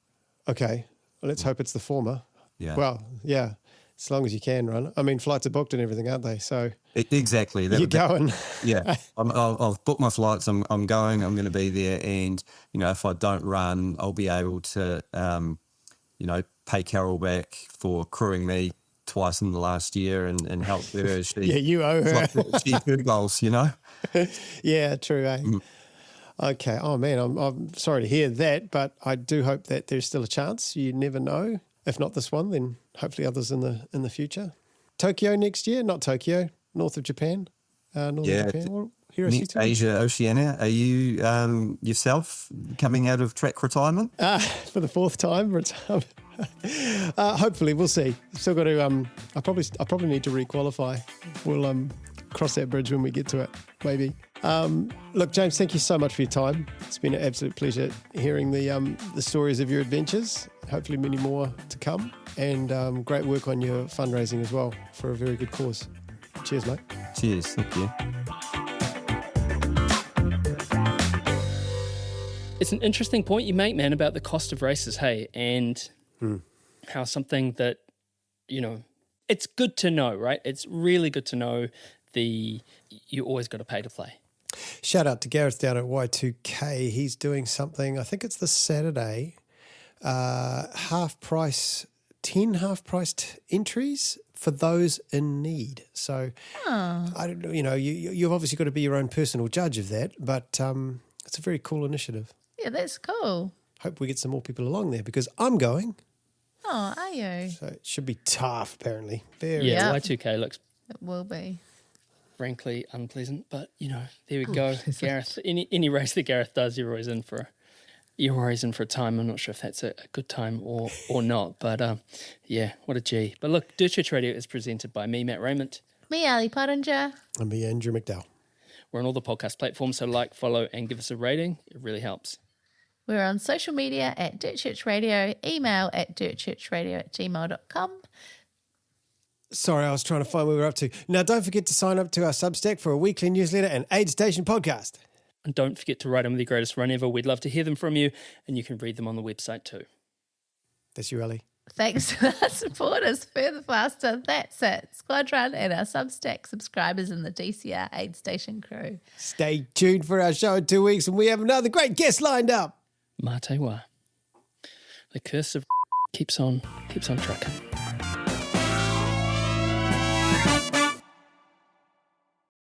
Okay. Well, let's hope it's the former. Yeah. Well, yeah. As long as you can run. I mean, flights are booked and everything, aren't they? So Exactly. you're going. Yeah. I've booked my flights. I'm going. I'm going to be there. And, if I don't run, I'll be able to, pay Carol back for crewing me twice in the last year and help her as she You owe her. achieve her goals, Yeah, true, eh? Okay. Oh, man, I'm sorry to hear that, but I do hope that there's still a chance. You never know. If not this one, then hopefully others in the future. Tokyo next year? Not Tokyo, north of Japan. North of Japan. Well, Next Asia, Oceania. Are you yourself coming out of track retirement? For the fourth time. Hopefully, we'll see. Still got to. I probably need to requalify. We'll cross that bridge when we get to it. Maybe. Look, James, thank you so much for your time. It's been an absolute pleasure hearing the stories of your adventures. Hopefully, many more to come. And great work on your fundraising as well for a very good cause. Cheers, mate. Cheers. Thank you. It's an interesting point you make, man, about the cost of races, hey, and how something that, it's good to know, right? It's really good to know you always got to pay to play. Shout out to Gareth down at Y2K. He's doing something, I think it's this Saturday, 10 half-price entries for those in need. So, I don't know, you've obviously got to be your own personal judge of that, but it's a very cool initiative. Yeah, that's cool. Hope we get some more people along there because I'm going. Oh, are you? So it should be tough, apparently. Very Yeah, Yeah. Y2K looks It will be. frankly unpleasant, but there we go. Gareth, any race that Gareth does, you're always in for a time. I'm not sure if that's a good time or not, but yeah, what a G. But look, Dirt Church Radio is presented by me, Matt Raymond. Me, Ali Pottinger. And me, Andrew McDowall. We're on all the podcast platforms, so like, follow, and give us a rating. It really helps. We're on social media at Dirt Church Radio, email at dirtchurchradio@gmail.com. Sorry, I was trying to find where we're up to. Now, don't forget to sign up to our Substack for a weekly newsletter and Aid Station podcast. And don't forget to write them the greatest run ever. We'd love to hear them from you, and you can read them on the website too. That's you, Ali. Thanks to our supporters, Further Faster, That's It, Squadron, and our Substack subscribers in the DCR Aid Station crew. Stay tuned for our show in 2 weeks, and we have another great guest lined up. Mā te wā. The curse of keeps on trucking.